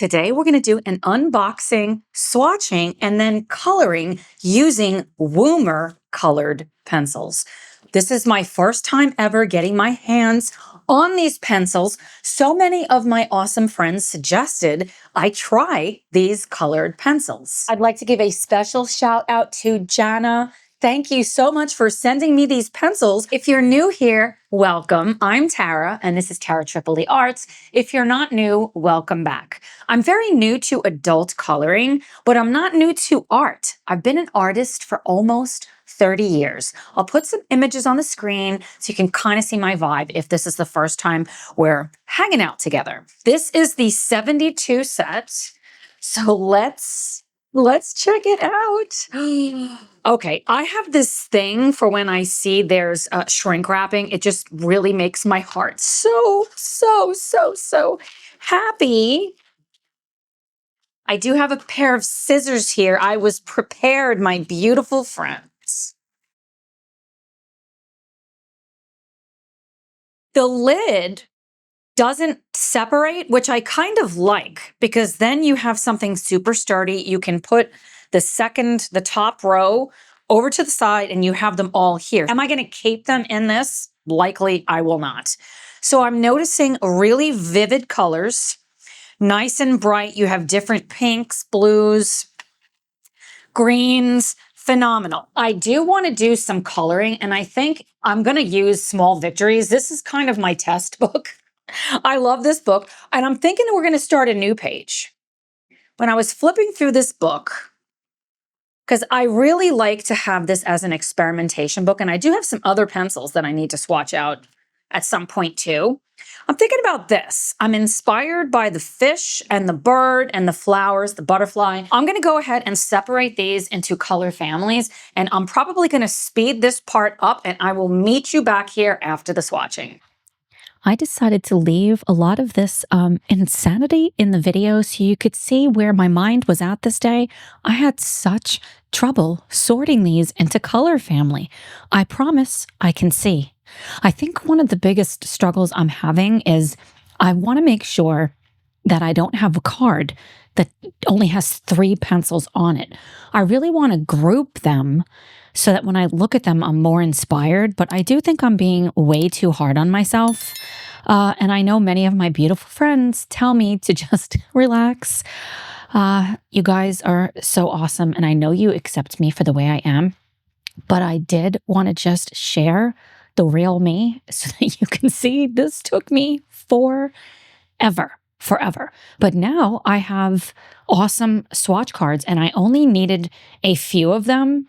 Today, we're going to do an unboxing, swatching, and then coloring using Woomer colored pencils. This is my first time ever getting my hands on these pencils. So many of my awesome friends suggested I try these colored pencils. I'd like to give a special shout out to Johanna. Thank you so much for sending me these pencils. If you're new here, welcome. I'm Tara, and this is Tara Tripoli Arts. If you're not new, welcome back. I'm very new to adult coloring, but I'm not new to art. I've been an artist for almost 30 years. I'll put some images on the screen so you can kind of see my vibe if this is the first time we're hanging out together. This is the 72 set. So let's check it out. Okay, I have this thing for when I see there's shrink wrapping. It just really makes my heart so happy. I do have a pair of scissors here. I was prepared, my beautiful friends. The lid doesn't separate, which I kind of like, because then you have something super sturdy. You can put the top row over to the side and you have them all here. Am I going to keep them in this? Likely I will not. So I'm noticing really vivid colors, nice and bright. You have different pinks, blues, greens, phenomenal. I do want to do some coloring, and I think I'm going to use Small Victories. This is kind of my test book. I love this book, and I'm thinking we're going to start a new page. When I was flipping through this book, because I really like to have this as an experimentation book, and I do have some other pencils that I need to swatch out at some point too. I'm thinking about this. I'm inspired by the fish and the bird and the flowers, the butterfly. I'm going to go ahead and separate these into color families, and I'm probably going to speed this part up, and I will meet you back here after the swatching. I decided to leave a lot of this insanity in the video so you could see where my mind was at this day. I had such trouble sorting these into color family. I promise I can see. I think one of the biggest struggles I'm having is I want to make sure that I don't have a card that only has 3 pencils on it. I really want to group them so that when I look at them, I'm more inspired, but I do think I'm being way too hard on myself. And I know many of my beautiful friends tell me to just relax. You guys are so awesome, and I know you accept me for the way I am, but I did want to just share the real me so that you can see this took me forever. But now I have awesome swatch cards, and I only needed a few of them.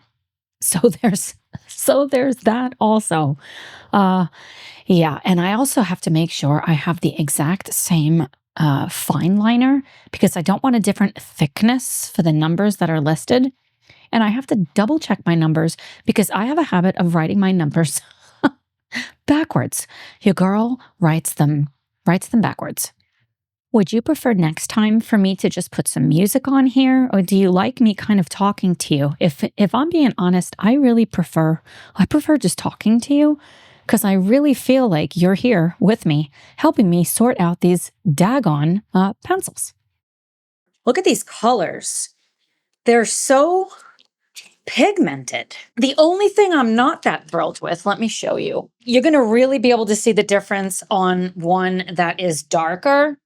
So there's that also. Yeah, and I also have to make sure I have the exact same fine liner because I don't want a different thickness for the numbers that are listed. And I have to double check my numbers because I have a habit of writing my numbers backwards. Your girl writes them backwards. Would you prefer next time for me to just put some music on here, or do you like me kind of talking to you? If I'm being honest, I prefer just talking to you because I really feel like you're here with me, helping me sort out these daggone pencils. Look at these colors. They're so pigmented. The only thing I'm not that thrilled with, let me show you. You're going to really be able to see the difference on one that is darker.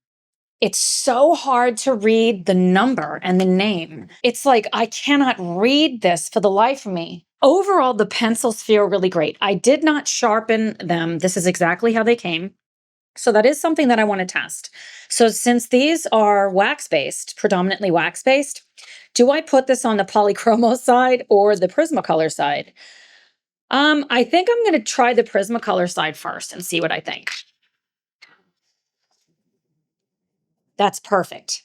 It's so hard to read the number and the name. It's like I cannot read this for the life of me. Overall, the pencils feel really great. I did not sharpen them. This is exactly how they came. So that is something that I want to test. So since these are wax-based, predominantly wax-based, do I put this on the polychromo side or the Prismacolor side? I think I'm going to try the Prismacolor side first and see what I think. That's perfect.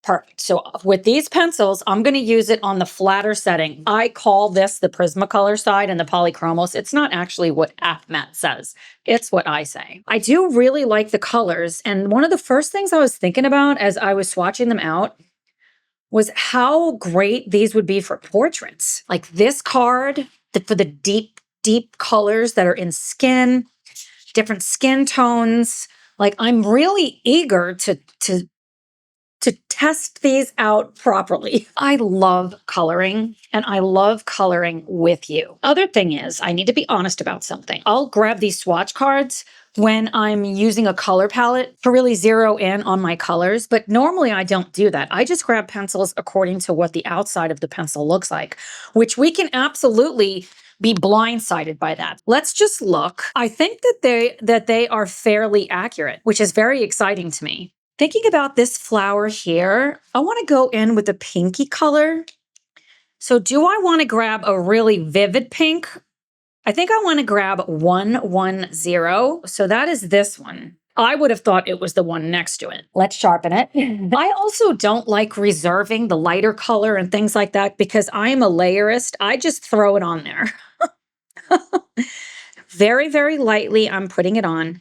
Perfect. So with these pencils, I'm going to use it on the flatter setting. I call this the Prismacolor side and the polychromos. It's not actually what AppMat says. It's what I say. I do really like the colors. And one of the first things I was thinking about as I was swatching them out was how great these would be for portraits. Like this card for the deep colors that are in skin, different skin tones. Like I'm really eager to test these out properly. I love coloring, and I love coloring with you. Other thing is, I need to be honest about something. I'll grab these swatch cards when I'm using a color palette to really zero in on my colors, but normally I don't do that. I just grab pencils according to what the outside of the pencil looks like, which we can absolutely be blindsided by that. Let's just look. I think that they are fairly accurate, which is very exciting to me. Thinking about this flower here, I want to go in with a pinky color. So do I want to grab a really vivid pink? I think I want to grab 110. So that is this one. I would have thought it was the one next to it. Let's sharpen it. I also don't like reserving the lighter color and things like that because I'm a layerist. I just throw it on there. Very, very lightly, I'm putting it on.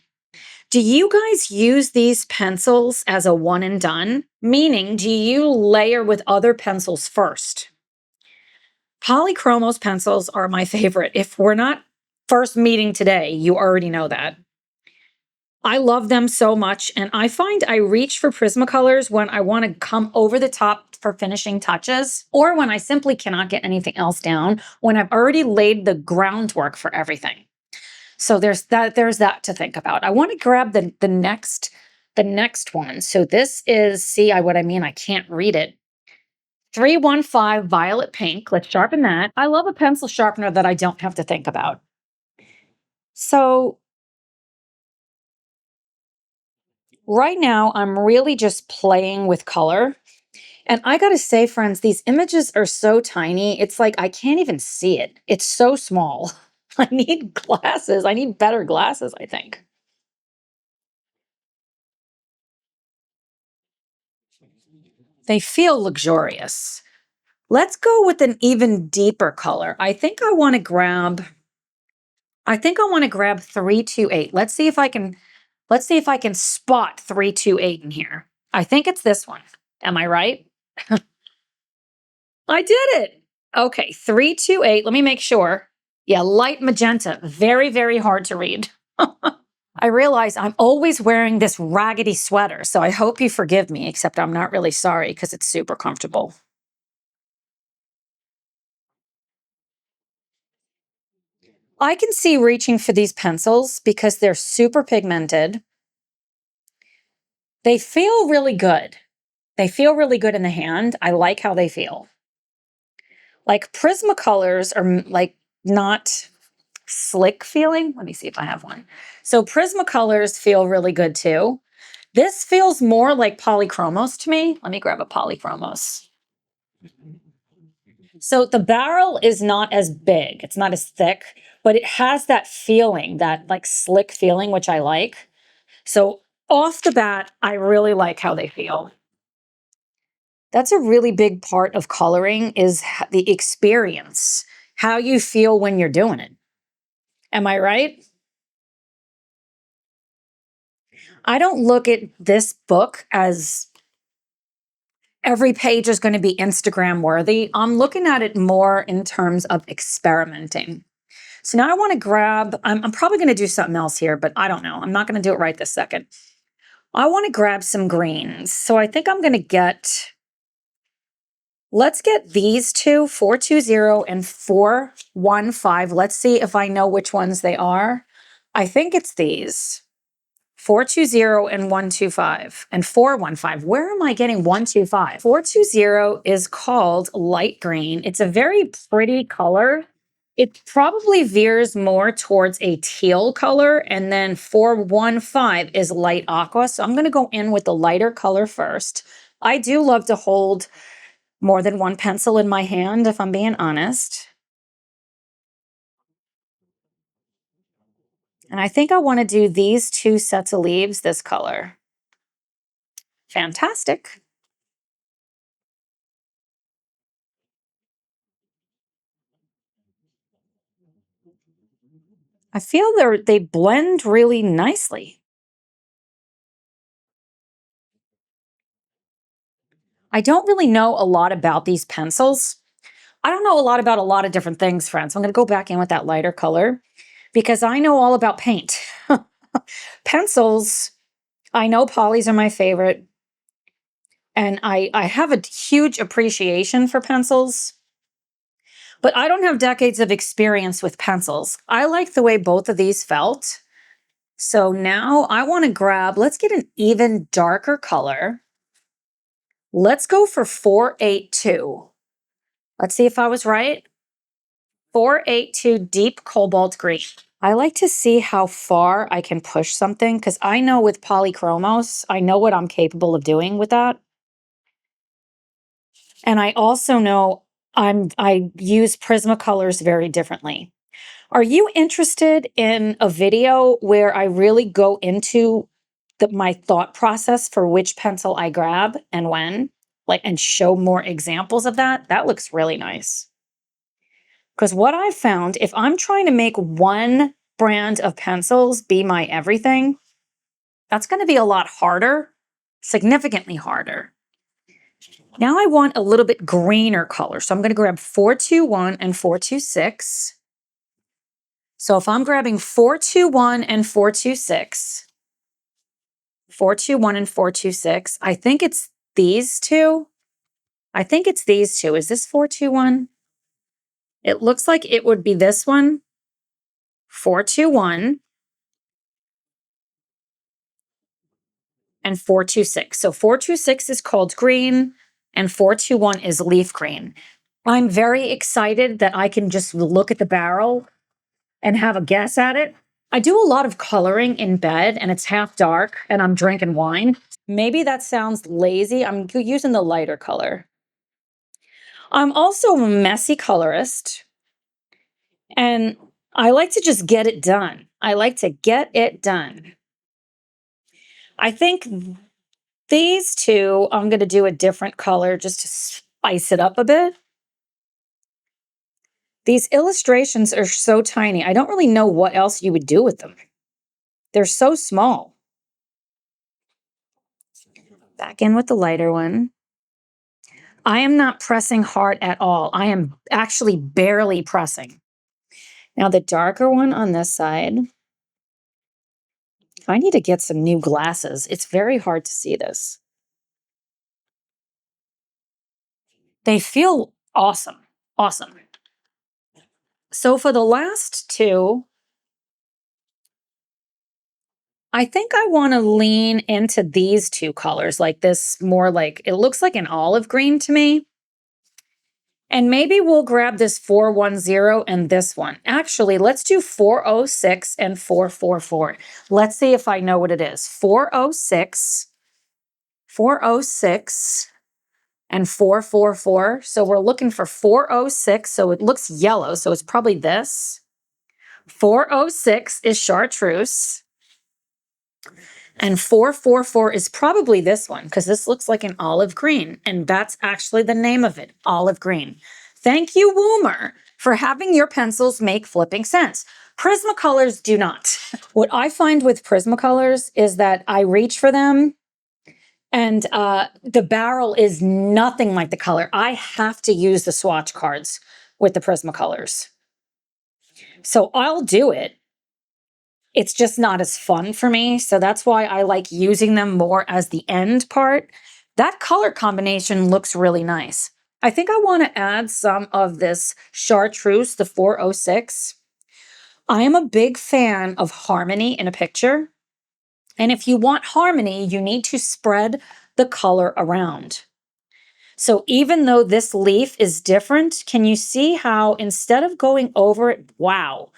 Do you guys use these pencils as a one and done? Meaning, do you layer with other pencils first? Polychromos pencils are my favorite. If we're not first meeting today, you already know that. I love them so much, and I find I reach for Prismacolors when I want to come over the top for finishing touches, or when I simply cannot get anything else down, when I've already laid the groundwork for everything. So there's that to think about. I want to grab the next one. So this is, see what I mean? I can't read it. 315 Violet Pink. Let's sharpen that. I love a pencil sharpener that I don't have to think about. So right now I'm really just playing with color. And I gotta say, friends, these images are so tiny. It's like I can't even see it. It's so small. I need glasses. I need better glasses, I think. They feel luxurious. Let's go with an even deeper color. I think I want to grab 328. Let's see if I can spot 328 in here. I think it's this one. Am I right? I did it. Okay, 328. Let me make sure. Yeah, light magenta. Very, very hard to read. I realize I'm always wearing this raggedy sweater, so I hope you forgive me, except I'm not really sorry because it's super comfortable. I can see reaching for these pencils because they're super pigmented. They feel really good. They feel really good in the hand. I like how they feel. Like Prismacolors are like not slick feeling. Let me see if I have one. So Prismacolors feel really good too. This feels more like Polychromos to me. Let me grab a Polychromos. So the barrel is not as big. It's not as thick, but it has that feeling, that like slick feeling, which I like. So off the bat, I really like how they feel. That's a really big part of coloring is the experience, how you feel when you're doing it. Am I right? I don't look at this book as every page is going to be Instagram worthy. I'm looking at it more in terms of experimenting. So now I want to grab, I'm probably going to do something else here, but I don't know. I'm not going to do it right this second. I want to grab some greens. So I think I'm going to let's get these two, 420 and 415. Let's see if I know which ones they are. I think it's these. 420 and 125 and 415. Where am I getting 125? 420 is called light green. It's a very pretty color. It probably veers more towards a teal color, and then 415 is light aqua. So I'm going to go in with the lighter color first. I do love to hold more than one pencil in my hand, if I'm being honest. And I think I want to do these two sets of leaves this color. Fantastic. I feel they blend really nicely. I don't really know a lot about these pencils. I don't know a lot about a lot of different things, friends. I'm going to go back in with that lighter color because I know all about paint. Pencils, I know polys are my favorite. And I have a huge appreciation for pencils, but I don't have decades of experience with pencils. I like the way both of these felt. So now I want to grab, let's get an even darker color. Let's go for 482. Let's see if I was right. 482 deep cobalt green. I like to see how far I can push something because I know with polychromos, I know what I'm capable of doing with that. And I also know I use Prismacolors very differently. Are you interested in a video where I really go into my thought process for which pencil I grab and when, like, and show more examples of that? That looks really nice. Because what I've found, if I'm trying to make one brand of pencils be my everything, that's going to be a lot harder, significantly harder. Now I want a little bit greener color. So I'm going to grab 421 and 426. So if I'm grabbing 421 and 426, 421 and 426, I think it's these two. I think it's these two. Is this 421? It looks like it would be this one, 421 and 426. So 426 is called green and 421 is leaf green. I'm very excited that I can just look at the barrel and have a guess at it. I do a lot of coloring in bed and it's half dark and I'm drinking wine. Maybe that sounds lazy. I'm using the lighter color. I'm also a messy colorist and I like to just get it done. I like to get it done. I think these two, I'm going to do a different color just to spice it up a bit. These illustrations are so tiny. I don't really know what else you would do with them. They're so small. Back in with the lighter one. I am not pressing hard at all. I am actually barely pressing. Now the darker one on this side. I need to get some new glasses. It's very hard to see this. They feel awesome. Awesome. So for the last two, I think I want to lean into these two colors, like this more like, it looks like an olive green to me. And maybe we'll grab this 410 and this one. Actually, let's do 406 and 444. Let's see if I know what it is. 406, 406, and 444. So we're looking for 406. So it looks yellow. So it's probably this. 406 is chartreuse. And 444 is probably this one because this looks like an olive green. And that's actually the name of it, olive green. Thank you, Woomer, for having your pencils make flipping sense. Prismacolors do not. What I find with Prismacolors is that I reach for them and the barrel is nothing like the color. I have to use the swatch cards with the Prismacolors. So I'll do it. It's just not as fun for me. So that's why I like using them more as the end part. That color combination looks really nice. I think I want to add some of this chartreuse, the 406. I am a big fan of harmony in a picture. And if you want harmony, you need to spread the color around. So even though this leaf is different, can you see how instead of going over it, wow,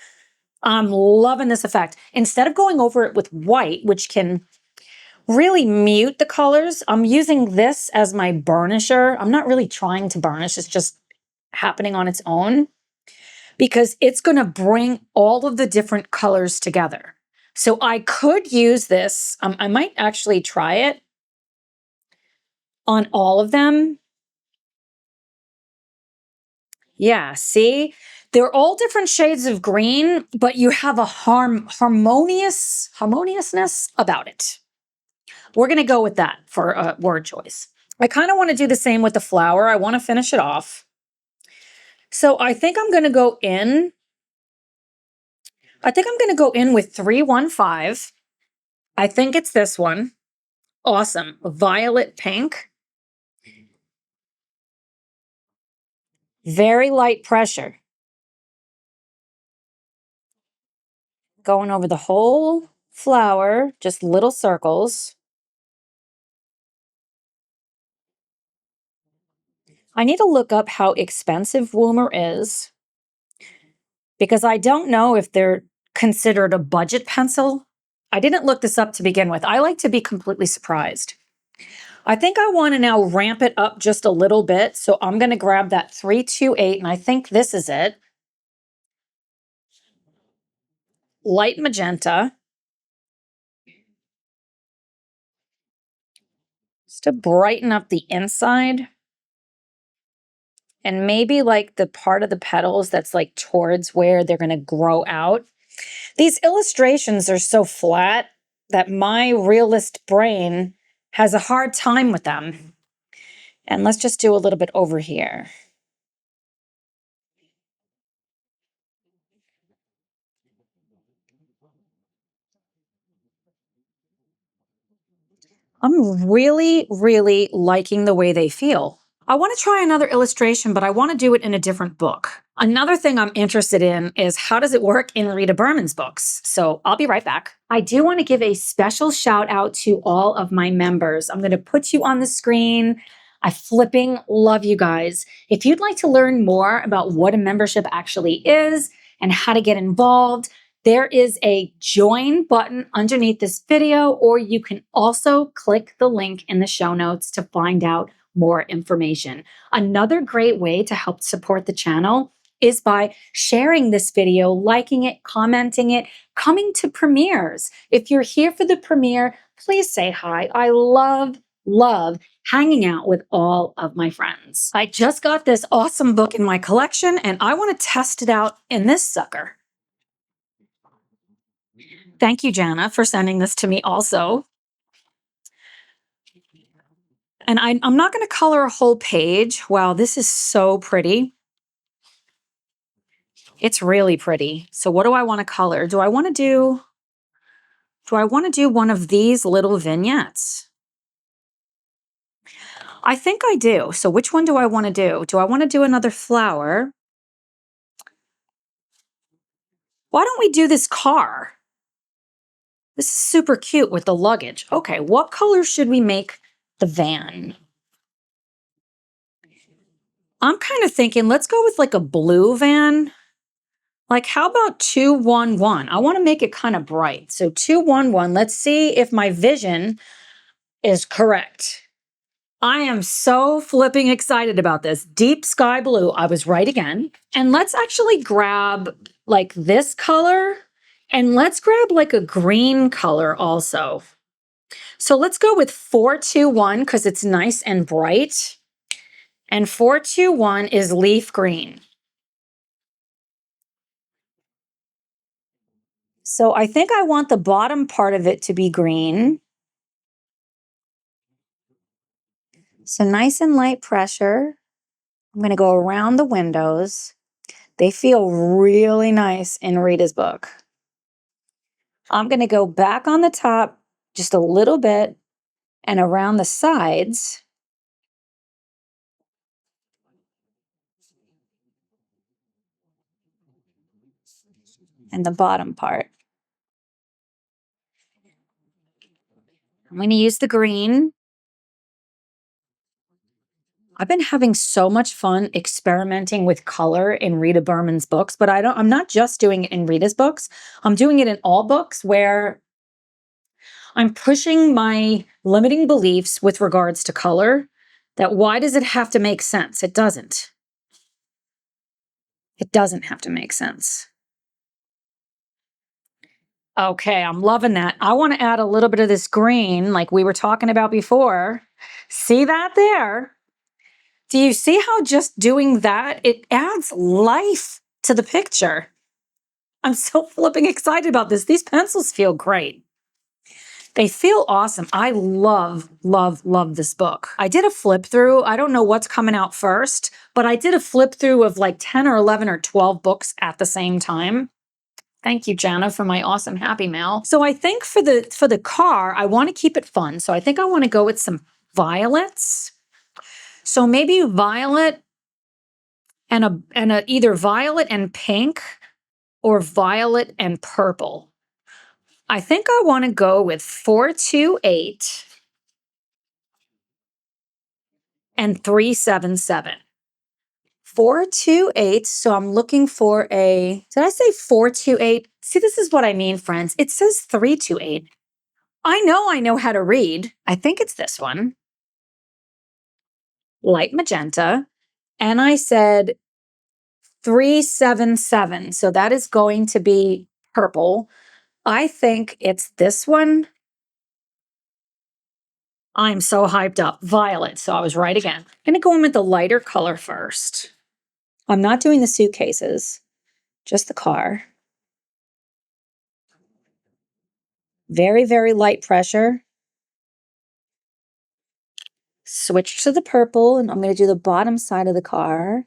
I'm loving this effect. Instead of going over it with white, which can really mute the colors, I'm using this as my burnisher. I'm not really trying to burnish. It's just happening on its own because it's going to bring all of the different colors together. So I could use this. I might actually try it on all of them. Yeah, see? They're all different shades of green, but you have a harmoniousness about it. We're going to go with that for a word choice. I kind of want to do the same with the flower. I want to finish it off. So I think I'm going to go in. I think I'm going to go in with 315. I think it's this one. Awesome. Violet pink. Very light pressure. Going over the whole flower, just little circles. I need to look up how expensive Woomer is because I don't know if they're considered a budget pencil. I didn't look this up to begin with. I like to be completely surprised. I think I want to now ramp it up just a little bit. So I'm going to grab that 328, and I think this is it. Light magenta. Just to brighten up the inside. And maybe like the part of the petals that's like towards where they're going to grow out. These illustrations are so flat that my realist brain has a hard time with them. And let's just do a little bit over here. I'm really, really liking the way they feel. I want to try another illustration, but I want to do it in a different book. Another thing I'm interested in is how does it work in Rita Berman's books? So I'll be right back. I do want to give a special shout out to all of my members. I'm going to put you on the screen. I flipping love you guys. If you'd like to learn more about what a membership actually is and how to get involved, there is a join button underneath this video, or you can also click the link in the show notes to find out more information. Another great way to help support the channel is by sharing this video, liking it, commenting it, coming to premieres. If you're here for the premiere, please say hi. I love hanging out with all of my friends. I just got this awesome book in my collection and I want to test it out in this sucker. Thank you, Johanna, for sending this to me also. And I'm not going to color a whole page. Wow, this is so pretty. It's really pretty. So what do I want to color? Do I want to do one of these little vignettes? I think I do. So which one do I want to do? Do I want to do another flower? Why don't we do this car? This is super cute with the luggage. Okay, what color should we make the van? I'm kind of thinking, let's go with like a blue van. Like, how about 211? I want to make it kind of bright. So 211, let's see if my vision is correct. I am so flipping excited about this. Deep sky blue, I was right again. And let's actually grab like this color, and let's grab like a green color also. So let's go with 421 because it's nice and bright. And 421 is leaf green. So I think I want the bottom part of it to be green. So nice and light pressure. I'm going to go around the windows. They feel really nice in Rita's book. I'm going to go back on the top just a little bit and around the sides. And the bottom part. I'm going to use the green. I've been having so much fun experimenting with color in Rita Berman's books, but I'm not just doing it in Rita's books. I'm doing it in all books where I'm pushing my limiting beliefs with regards to color. That why does it have to make sense? It doesn't. It doesn't have to make sense. Okay, I'm loving that. I want to add a little bit of this green like we were talking about before. See that there? Do you see how just doing that, it adds life to the picture? I'm so flipping excited about this. These pencils feel great. They feel awesome. I love this book. I did a flip through. I don't know what's coming out first, but I did a flip through of like 10 or 11 or 12 books at the same time. Thank you, Johanna, for my awesome Happy Mail. So I think for the car, I want to keep it fun. So I think I want to go with some violets. So maybe violet and a either violet and pink or violet and purple. I think I want to go with 428 and 377. 428. So I'm looking for did I say 428? See, this is what I mean, friends. It says 328. I know how to read. I think it's this one. Light magenta. And I said 377. So that is going to be purple. I think it's this one. I'm so hyped up. Violet. So I was right again. I'm going to go in with the lighter color first. I'm not doing the suitcases, just the car. Very, very light pressure. Switch to the purple, and I'm going to do the bottom side of the car.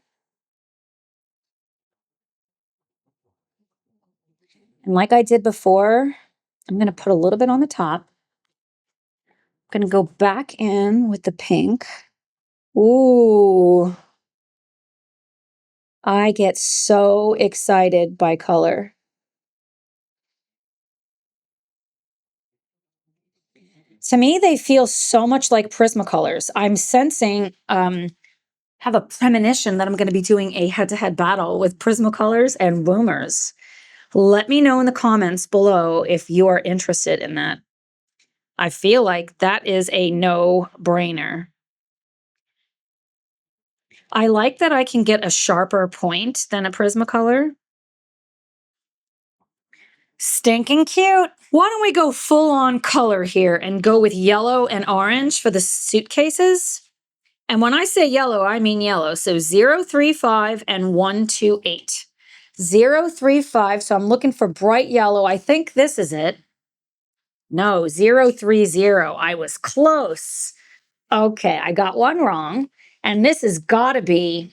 And like I did before, I'm going to put a little bit on the top. I'm going to go back in with the pink. Ooh. I get so excited by color. To me, they feel so much like Prismacolors. I'm sensing, have a premonition that I'm going to be doing a head-to-head battle with Prismacolors and Woomers. Let me know in the comments below if you are interested in that. I feel like that is a no-brainer. I like that I can get a sharper point than a Prismacolor. Stinking cute. Why don't we go full on color here and go with yellow and orange for the suitcases? And when I say yellow, I mean yellow. So 035 and 128. 035, so I'm looking for bright yellow. I think this is it. No, 030. I was close. Okay, I got one wrong. And this has got to be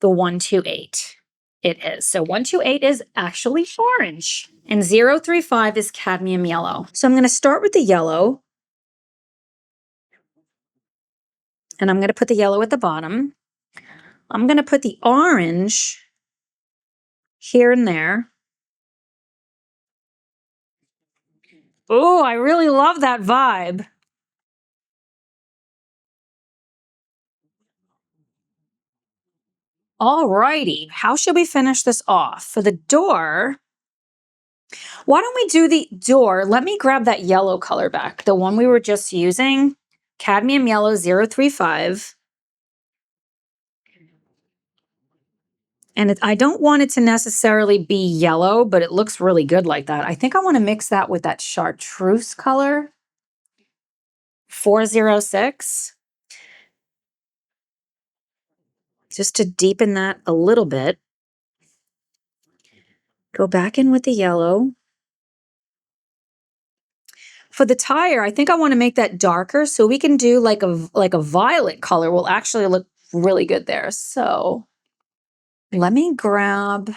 the 128. It is. So 128 is actually orange. And 035 is cadmium yellow. So I'm going to start with the yellow. And I'm going to put the yellow at the bottom. I'm going to put the orange here and there. Oh, I really love that vibe. Alrighty, how should we finish this off? For the door, why don't we do the door? Let me grab that yellow color back, the one we were just using, cadmium yellow 035. And I don't want it to necessarily be yellow, but it looks really good like that. I think I want to mix that with that chartreuse color, 406, just to deepen that a little bit. Go back in with the yellow. For the tire, I think I want to make that darker so we can do like a violet color will actually look really good there. So let me grab,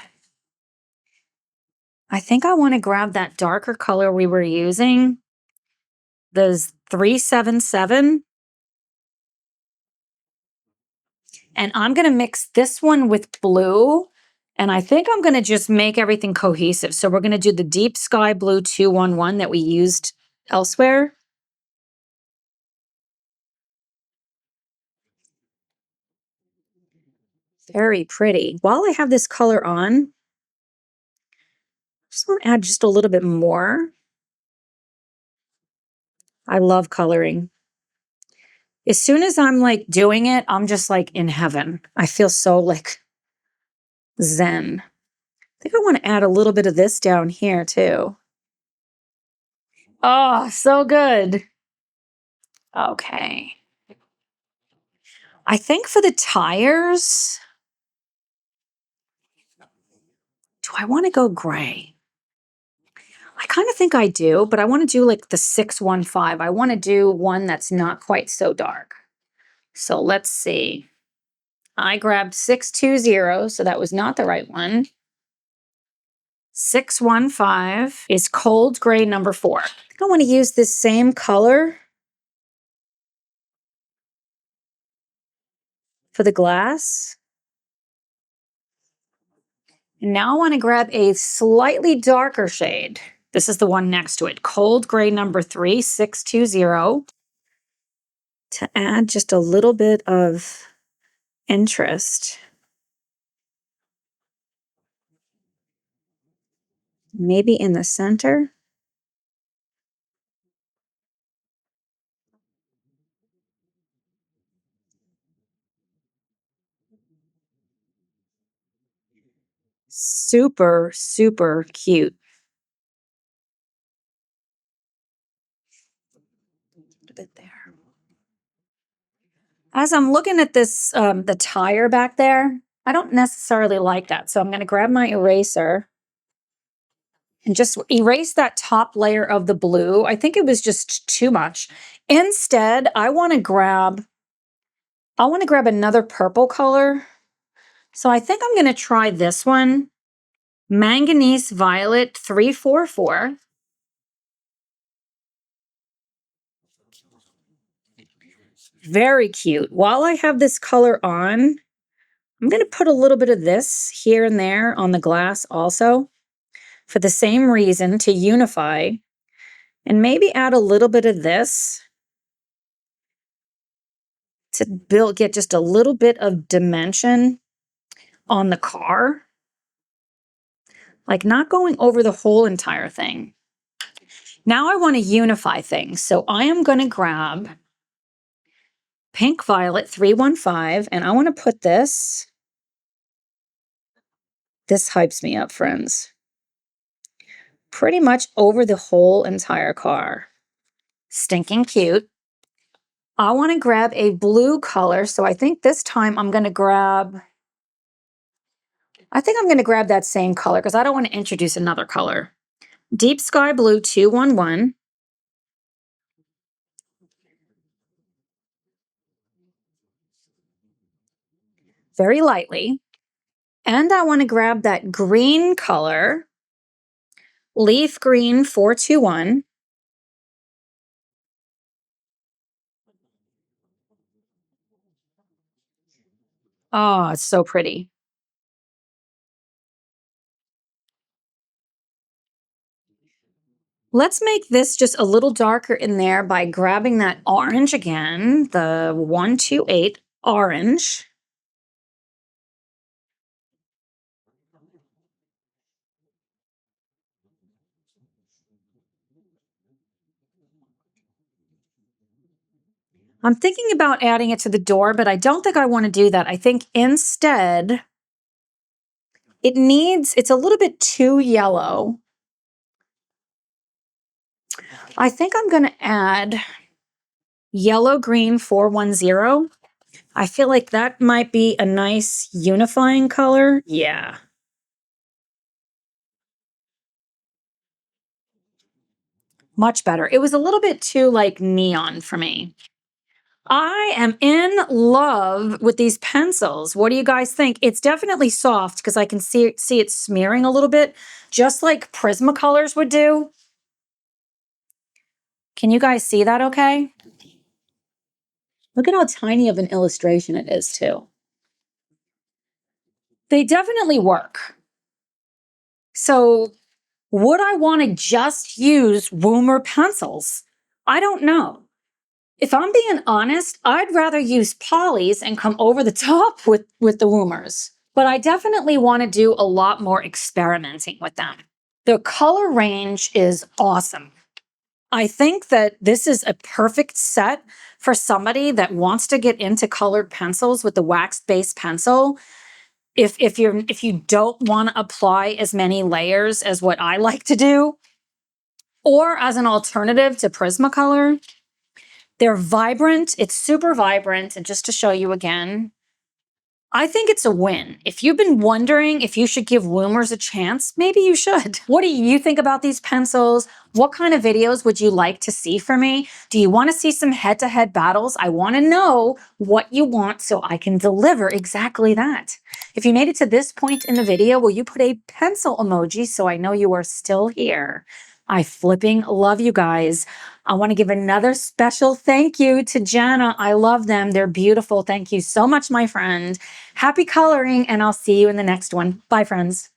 I think I want to grab that darker color we were using, those 377. And I'm going to mix this one with blue. And I think I'm going to just make everything cohesive. So we're going to do the deep sky blue 211 that we used elsewhere. Very pretty. While I have this color on, just want to add just a little bit more. I love coloring. As soon as I'm like doing it, I'm just like in heaven. I feel so like zen. I think I want to add a little bit of this down here too. Oh, so good. Okay. I think for the tires, do I want to go gray? I kind of think I do, but I want to do like the 615. I want to do one that's not quite so dark. So let's see. I grabbed 620, so that was not the right one. 615 is cold gray number 4. I think I want to use this same color for the glass. And now I want to grab a slightly darker shade. This is the one next to it, Cold Gray number 3620, to add just a little bit of interest. Maybe in the center. Super, super cute. A bit there. As I'm looking at this, the tire back there, I don't necessarily like that. So I'm going to grab my eraser and just erase that top layer of the blue. I think it was just too much. Instead, I want to grab another purple color. So I think I'm going to try this one, Manganese Violet 344. Very cute. While I have this color on, I'm going to put a little bit of this here and there on the glass also, for the same reason, to unify, and maybe add a little bit of this to get just a little bit of dimension on the car. Like, not going over the whole entire thing. Now I want to unify things. So I am going to grab Pink Violet 315, and I want to put this. This hypes me up, friends. Pretty much over the whole entire car. Stinking cute. I want to grab a blue color. So I think this time I'm going to grab that same color because I don't want to introduce another color. Deep Sky Blue 211. Very lightly. And I want to grab that green color, Leaf Green 421. Oh, it's so pretty. Let's make this just a little darker in there by grabbing that orange again, the 128 orange. I'm thinking about adding it to the door, but I don't think I want to do that. I think instead, it's a little bit too yellow. I think I'm going to add Yellow Green 410. I feel like that might be a nice unifying color. Yeah. Much better. It was a little bit too like neon for me. I am in love with these pencils. What do you guys think? It's definitely soft because I can see it smearing a little bit, just like Prismacolors would do. Can you guys see that okay? Look at how tiny of an illustration it is too. They definitely work. So would I want to just use Woomer pencils? I don't know. If I'm being honest, I'd rather use polys and come over the top with the Woomers. But I definitely want to do a lot more experimenting with them. The color range is awesome. I think that this is a perfect set for somebody that wants to get into colored pencils with the wax-based pencil. If you don't want to apply as many layers as what I like to do, or as an alternative to Prismacolor, they're vibrant. It's super vibrant. And just to show you again, I think it's a win. If you've been wondering if you should give Woomers a chance, maybe you should. What do you think about these pencils? What kind of videos would you like to see from me? Do you want to see some head-to-head battles? I want to know what you want so I can deliver exactly that. If you made it to this point in the video, will you put a pencil emoji so I know you are still here? I flipping love you guys. I want to give another special thank you to Johanna. I love them. They're beautiful. Thank you so much, my friend. Happy coloring, and I'll see you in the next one. Bye, friends.